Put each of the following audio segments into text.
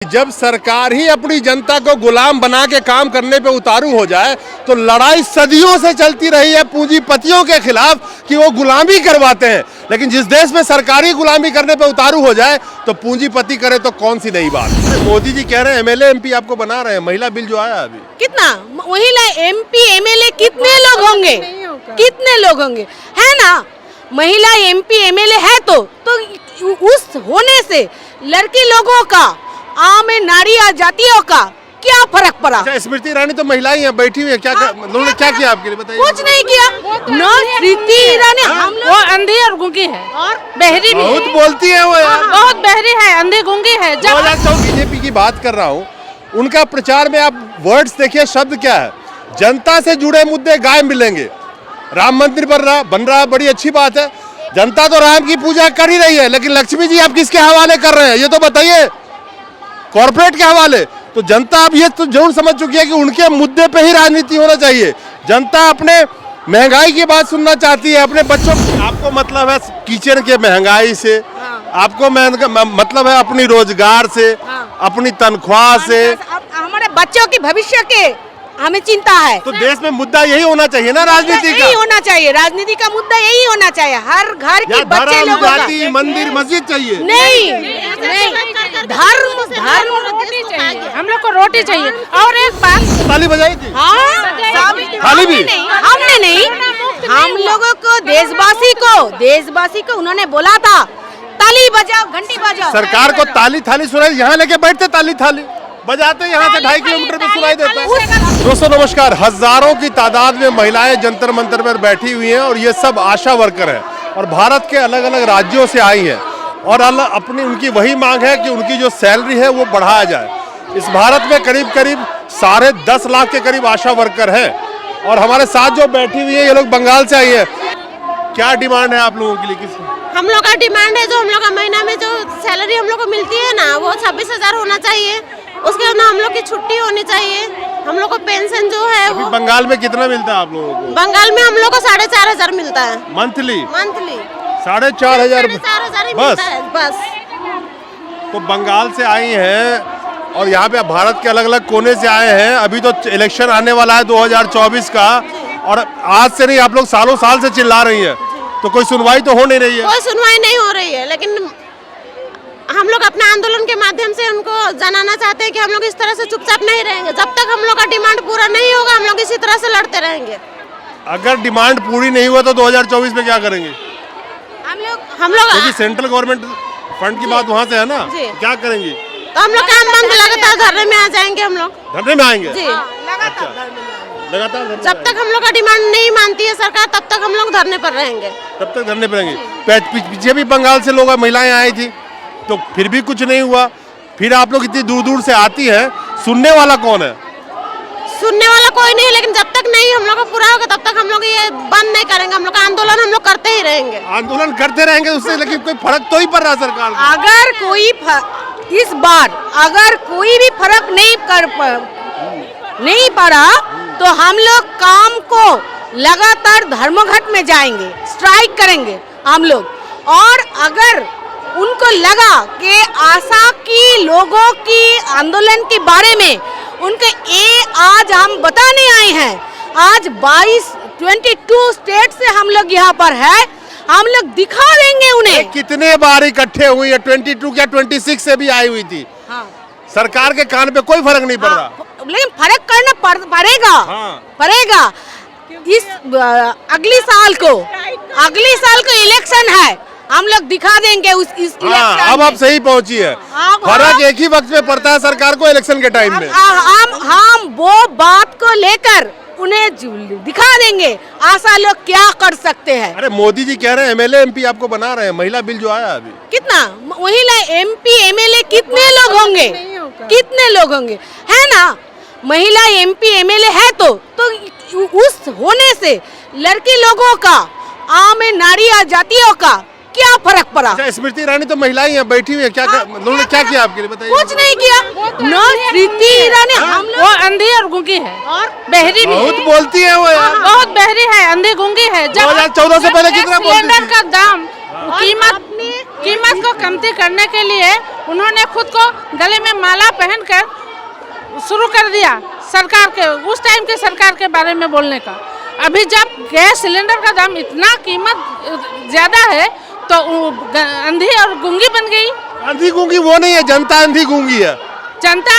जब सरकार ही अपनी जनता को गुलाम बना के काम करने पे उतारू हो जाए तो लड़ाई सदियों से चलती रही है पूंजीपतियों के खिलाफ कि वो गुलामी करवाते हैं। लेकिन जिस देश में सरकारी गुलामी करने पे उतारू हो जाए तो पूंजीपति करे तो कौन सी नई बात। मोदी जी कह रहे हैं एमएलए एमपी आपको बना रहे हैं, महिला बिल जो आया अभी कितना महिला एमपी एमएलए कितने लोग होंगे, कितने लोग होंगे, है ना। महिला एमपी एमएलए है तो उस होने से लड़की लोगों का आम नारी जातियों का क्या फर्क पड़ा। स्मृति ईरानी तो महिला ही है, बैठी हुई है, क्या उन्होंने क्या किया आपके लिए बताइए। कुछ नहीं किया। नो स्मृति ईरानी हम वो अंधी और गूंगी है और बहरी भी बहुत बोलती है, वो यार बहुत बहरी है, अंधी गूंगी है। जब बीजेपी की बात कर रहा हूँ, उनका प्रचार में आप वर्ड्स देखिए, शब्द क्या है, जनता से जुड़े मुद्दे गाय मिलेंगे, राम मंदिर बन रहा बड़ी अच्छी बात है, जनता तो राम की पूजा कर ही रही है, लेकिन लक्ष्मी जी आप किसके हवाले कर रहे हैं ये तो बताइए, कॉर्पोरेट के हवाले। तो जनता अब ये तो जरूर समझ चुकी है कि उनके मुद्दे पे ही राजनीति होना चाहिए। जनता अपने महंगाई की बात सुनना चाहती है, अपने बच्चों आपको मतलब है किचन के महंगाई से, आपको मतलब है अपनी रोजगार से, अपनी तनख्वाह से, हमारे बच्चों की भविष्य के हमें चिंता है। तो देश में मुद्दा यही होना चाहिए ना, राजनीति का यही होना चाहिए, राजनीति का मुद्दा यही होना चाहिए। हर घर के बच्चे लोगों का मंदिर मस्जिद चाहिए, नहीं धर्म रोटी चाहिए, हम लोग को रोटी चाहिए। और एक बात ताली बजाई थी, थाली भी हमने नहीं, हम लोगों को देशवासी को उन्होंने बोला था ताली बजाओ घंटी बजाओ। सरकार को ताली थाली सुनाई, यहाँ लेके बैठते ताली थाली बजाते, यहाँ से 2.5 किलोमीटर पे सुनाई देता है। दोस्तों नमस्कार, हजारों की तादाद में महिलाएं जंतर मंतर पर बैठी हुई हैं और ये सब आशा वर्कर हैं और भारत के अलग अलग राज्यों से आई हैं और अपनी उनकी वही मांग है कि उनकी जो सैलरी है वो बढ़ाया जाए। इस भारत में करीब 10.5 लाख के करीब आशा वर्कर हैं और हमारे साथ जो बैठी हुई है ये लोग बंगाल से आई है। क्या डिमांड है आप लोगों के लिए? किस हम लोग का डिमांड है, जो हम लोग का महीना में जो सैलरी हम लोग को मिलती है ना, वो 26,000 होना चाहिए। उसके बाद हम लोग की छुट्टी होनी चाहिए। हम लोग को पेंशन जो है वो बंगाल में कितना मिलता है आप लोगों को? बंगाल में हम लोग को 4,500 मिलता है मंथली 4,500 बस। तो बंगाल से आई हैं और यहाँ पे भारत के अलग अलग कोने से आए हैं। अभी तो इलेक्शन आने वाला है 2024 का और आज से नहीं, आप लोग सालों साल से चिल्ला रही हैं, तो कोई सुनवाई तो हो नहीं रही है। कोई सुनवाई नहीं हो रही है, लेकिन हम लोग अपने आंदोलन के माध्यम से उनको जनाना चाहते हैं कि हम लोग इस तरह से चुपचाप नहीं रहेंगे। जब तक हम लोग का डिमांड पूरा नहीं होगा हम लोग इसी तरह से लड़ते रहेंगे। अगर डिमांड पूरी नहीं हुआ तो 2024 में क्या करेंगे? हम लोग क्योंकि सेंट्रल गवर्नमेंट फंड की बात वहाँ से है ना, क्या करेंगे? तो हम लोग काम बंद लगातार धरने में आ जाएंगे। हम लोग धरने में आएंगे जी, लगातार जब तक हम लोग का डिमांड नहीं मानती है सरकार तब तक हम लोग धरने पर रहेंगे। तब तक धरने पर रहेंगे। पीछे भी बंगाल से लोग महिलाएं आई थी तो फिर भी कुछ नहीं हुआ। फिर आप लोग इतनी दूर दूर से आती हैं, सुनने वाला कौन है? सुनने वाला कोई नहीं है, लेकिन जब तक नहीं हम लोग का पूरा होगा तब तक हम लोग ये बंद नहीं करेंगे। हम लोग का आंदोलन हम लोग करते ही रहेंगे। आंदोलन करते रहेंगे उससे, लेकिन कोई फर्क तो ही पड़ रहा सरकार को। अगर कोई इस बार अगर कोई भी फर्क नहीं पड़ा तो हम लोग काम को लगातार धर्मघट में जाएंगे, स्ट्राइक करेंगे हम लोग। और अगर उनको लगा कि आशा की लोगों की आंदोलन के बारे में उनके आज हम बताने आए हैं, आज 22 स्टेट से हम लोग यहाँ पर है, हम लोग दिखा देंगे उन्हें। कितने बार इकट्ठे हुई है, 22 या 26 से भी आई हुई थी। सरकार के कान पे कोई फर्क नहीं पड़ रहा। लेकिन फर्क करना पड़ेगा। इस अगली साल को इलेक्शन है, हम लोग दिखा देंगे इस इलेक्शन। अब आप सही पहुंची है। फर्क एक ही वक्त में पड़ता है सरकार को, इलेक्शन के टाइम में। हम वो बात को लेकर उन्हें दिखा देंगे आशा लोग क्या कर सकते हैं। अरे मोदी जी कह रहे हैं एमएलए एमपी आपको बना रहे हैं, महिला बिल जो आया अभी कितना महिला एमपी एमएलए कितने लोग होंगे, है ना। महिला एमपी एमएलए है तो उस होने से लड़की लोगों का आम नारी जातियों का क्या फर्क पड़ा। स्मृति ईरानी तो महिला ही है, बैठी हुई है, उन्होंने क्या किया आपके लिए बताइए। कुछ नहीं किया। नो स्मृति ईरानी वो अंधी और गूंगी है और बहरी भी बहुत बोलती है, वो यार बहुत बहरी है, अंधी गूंगी है। 2014 से पहले कितना सिलेंडर का दाम कीमत कीमत को कमती करने के लिए उन्होंने खुद को गले में माला पहनकर शुरू कर दिया सरकार के उस टाइम के सरकार के बारे में बोलने का। अभी जब गैस सिलेंडर का दाम इतना कीमत ज्यादा है तो अंधी और गूंगी बन गई। अंधी गूंगी वो नहीं है, जनता अंधी गूंगी है। जनता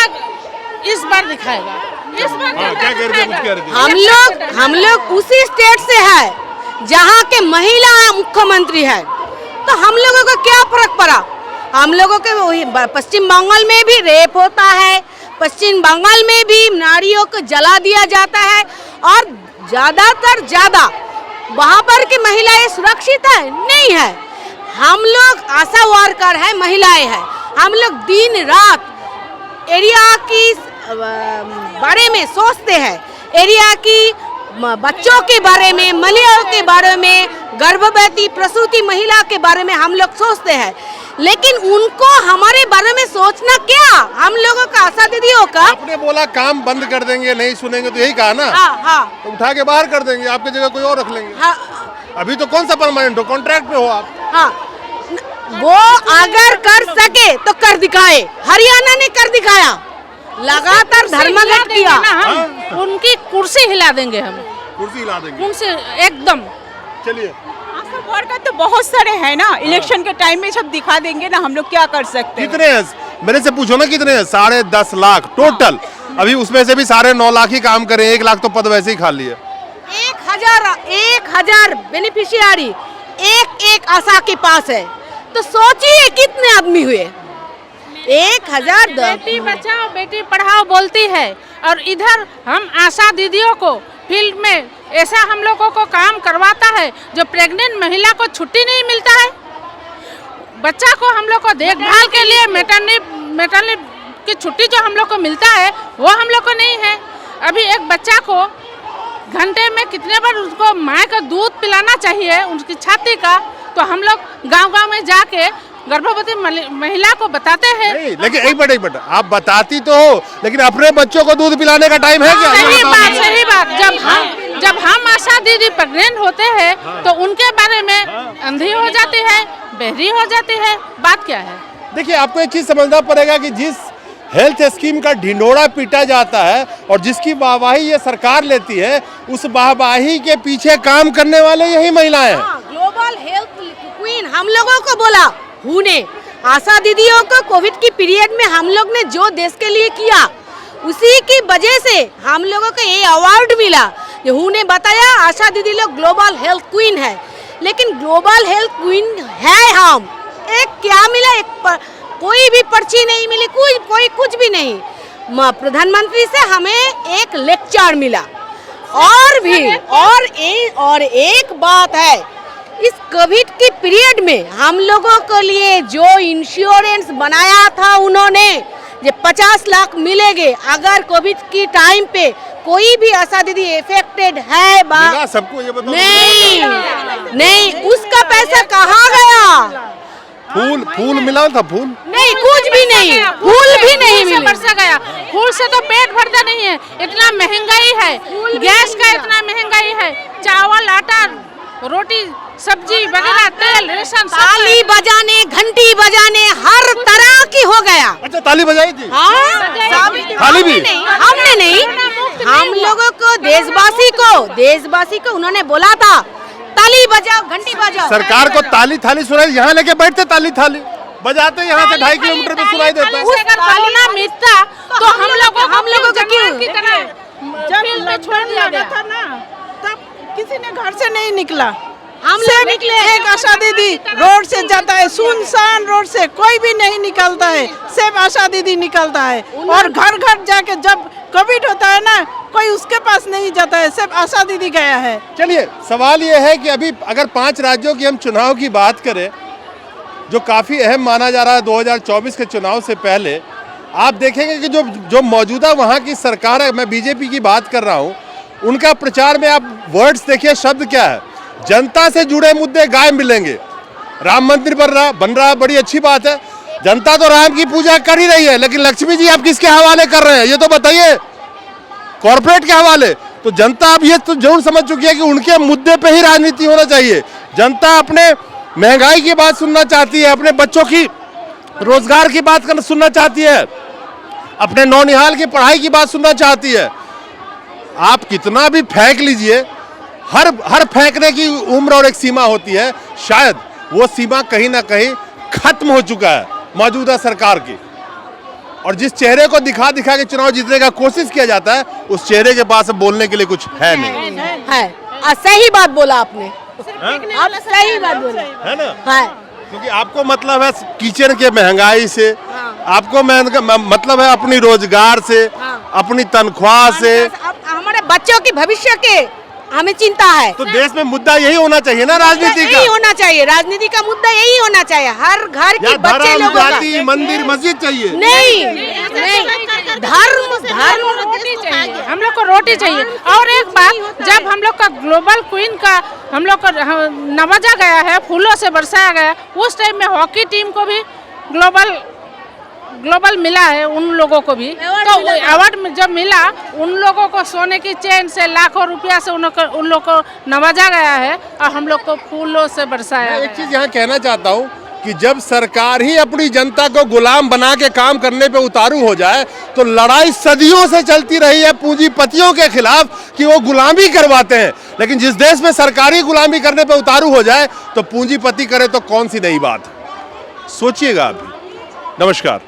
इस बार दिखाएगा, इस बार क्या कह रहे थे? हम लोग उसी स्टेट से है जहाँ के महिला मुख्यमंत्री है, तो हम लोगों को क्या फर्क पड़ा। हम लोगों के वही पश्चिम बंगाल में भी रेप होता है, पश्चिम बंगाल में भी नारियों को जला दिया जाता है और ज्यादातर ज्यादा वहाँ पर की महिलाएं सुरक्षित है नहीं है। हम लोग आशा वर्कर है, महिलाएं हैं, हम लोग दिन रात एरिया की बारे में सोचते हैं, एरिया की बच्चों के बारे में, महिलाओं के बारे में, गर्भवती प्रसूति महिला के बारे में हम लोग सोचते हैं, लेकिन उनको हमारे बारे में सोचना क्या। हम लोगों का आशा दीदियों का आपने बोला काम बंद कर देंगे, नहीं सुनेंगे तो यही कहा ना। हाँ। तो उठा के बाहर कर देंगे, आपकी जगह कोई और रख लेंगे। हाँ, अभी तो कौन सा परमानेंट हो, कॉन्ट्रैक्ट पे हो आप। हाँ, वो अगर कर सके तो कर दिखाए। हरियाणा ने कर दिखाया, लगातार धर्मघट किया। उनकी कुर्सी हिला देंगे हम, कुर्सी हिला देंगे उनसे एकदम। चलिए, वर्कर तो बहुत सारे हैं ना, इलेक्शन के टाइम में सब दिखा देंगे ना, हम लोग क्या कर सकते हैं। कितने हैं मेरे से पूछो ना, कितने हैं? 10.5 लाख टोटल। अभी उसमें से भी 9.5 लाख ही काम करें, 1 लाख तो पद वैसे ही खाली है। 1,000 बेनिफिशियरी एक आशा के पास है, तो सोचिए कितने आदमी हुए। 1,000। बेटी बचाओ बेटी पढ़ाओ बोलती है और इधर हम आशा दीदियों को फील्ड में ऐसा हम लोगों को काम करवाता है जो प्रेग्नेंट महिला को छुट्टी नहीं मिलता है। बच्चा को हम लोग को देखभाल के लिए मैटरनिटी की छुट्टी जो हम लोग को मिलता है वो हम लोग को नहीं है। अभी एक बच्चा को घंटे में कितने बार उसको माँ का दूध पिलाना चाहिए, उनकी छाती का, तो हम लोग गांव-गांव में जाके गर्भवती महिला को बताते हैं। नहीं, लेकिन एक मिनट आप बताती तो हो, लेकिन अपने बच्चों को दूध पिलाने का टाइम है क्या? सही बात। जब हम आशा दीदी प्रेग्नेंट होते हैं तो उनके बारे में अंधी हो जाती है, बहरी हो जाती है। बात क्या है? देखिए, आपको एक चीज समझना पड़ेगा कि जिस हेल्थ स्कीम का ढिंडोरा पीटा जाता है और जिसकी वाहवाही ये सरकार लेती है, उस वाहवाही के पीछे काम करने वाले यही महिलाएं हैं। ग्लोबल हेल्थ क्वीन हम लोगों को बोला हु ने, आशा दीदियों को कोविड की पीरियड में हम लोग ने जो देश के लिए किया उसी की वजह से हम लोगों को ये अवार्ड मिला। हु ने बताया आशा दीदी लोग ग्लोबल हेल्थ क्वीन है, लेकिन ग्लोबल हेल्थ क्वीन है हम। एक क्या मिला, एक कोई भी पर्ची नहीं मिली, कोई कुछ भी नहीं। प्रधानमंत्री से हमें एक लेक्चर मिला। और एक बात है, इस कोविड की पीरियड में हम लोगों के लिए जो इंश्योरेंस बनाया था उन्होंने, ये 50 लाख मिलेंगे अगर कोविड की टाइम पे कोई भी आशा दीदी इफेक्टेड है। सबको ये बताओ। नहीं, उसका पैसा कहाँ गया? फूल मिला था? फूल नहीं, कुछ भी नहीं, फूल भी नहीं मिला। बरसा गया। फूल से तो पेट भरता नहीं है, इतना महंगाई है, गैस का इतना महंगाई है, चावल आटा रोटी सब्जी वगैरह तेल रेशन, ताली बजाने घंटी बजाने हर तरह की हो गया। अच्छा, ताली बजाई थी? थाली भी हमने नहीं, हम लोगों को देशवासी को उन्होंने बोला था ताली बजाओ घंटी बजाओ। सरकार को ताली थाली सुनाई, यहाँ लेके बैठते ताली थाली बजाते, यहाँ से 2.5 किलोमीटर पे सुनाई देता है। कोरोना मिटता तो हम लोगों को क्यों की तरह जब में छोड़ दिया गया था ना, तब किसी ने घर से नहीं निकला। हम लोग निकले। एक आशा दीदी रोड से जाता है, सुनसान रोड से कोई भी नहीं निकलता है, सिर्फ आशा दीदी निकलता है। और घर घर जाके जब कोविड होता है ना, कोई उसके पास नहीं जाता है, सिर्फ आशा दीदी गया है। चलिए, सवाल ये है कि अभी अगर 5 राज्यों की हम चुनाव की बात करें, जो काफ़ी अहम माना जा रहा है 2024 के चुनाव से पहले, आप देखेंगे कि जो मौजूदा वहाँ की सरकार है, मैं बीजेपी की बात कर रहा हूँ, उनका प्रचार में आप वर्ड्स देखिए, शब्द क्या है, जनता से जुड़े मुद्दे गायब मिलेंगे। राम मंदिर बन रहा, बड़ी अच्छी बात है, जनता तो राम की पूजा कर ही रही है, लेकिन लक्ष्मी जी आप किसके हवाले कर रहे हैं ये तो बताइए, कॉर्पोरेट के हवाले। तो जनता अब ये तो जरूर समझ चुकी है कि उनके मुद्दे पे ही राजनीति होना चाहिए। जनता अपने महंगाई की बात सुनना चाहती है, अपने बच्चों की रोजगार की बात सुनना चाहती है, अपने नौनिहाल की पढ़ाई की बात सुनना चाहती है। आप कितना भी फेंक लीजिए, हर फेंकने की उम्र और एक सीमा होती है। शायद वो सीमा कहीं ना कहीं खत्म हो चुका है मौजूदा सरकार की, और जिस चेहरे को दिखा दिखा के चुनाव जीतने का कोशिश किया जाता है, उस चेहरे के पास अब बोलने के लिए कुछ है नहीं। है सही बात बोला आपने, आप सही बात बोला है ना? है। क्योंकि आपको मतलब है किचन के महंगाई से, आपको मतलब है अपनी रोजगार से, अपनी तनख्वाह से, अब हमारे बच्चों की भविष्य के हमें चिंता है। तो देश में मुद्दा यही होना चाहिए ना, राजनीति का। यही होना चाहिए, राजनीति का मुद्दा यही होना चाहिए। हर घर के बच्चे लोगों का जाति, मंदिर, मस्जिद चाहिए। नहीं नहीं, धर्म रोटी चाहिए, हम लोग को रोटी चाहिए। और एक बात, जब हम लोग का ग्लोबल क्वीन का हम लोग को नवाजा गया है, फूलों से बरसाया गया, उस टाइम में हॉकी टीम को भी ग्लोबल मिला है, उन लोगों को भी। तो अवार्ड जब मिला, उन लोगों को सोने की चेन से, लाखों रुपया से उन लोग को नवाजा गया है, और हम लोग को फूलों से बरसाया। मैं एक चीज यहाँ कहना चाहता हूँ कि जब सरकार ही अपनी जनता को गुलाम बना के काम करने पे उतारू हो जाए, तो लड़ाई सदियों से चलती रही है पूंजीपतियों के खिलाफ कि वो गुलामी करवाते हैं। लेकिन जिस देश में सरकारी गुलामी करने पे उतारू हो जाए, तो पूंजीपति करे तो कौन सी नई बात। सोचिएगा अभी। नमस्कार।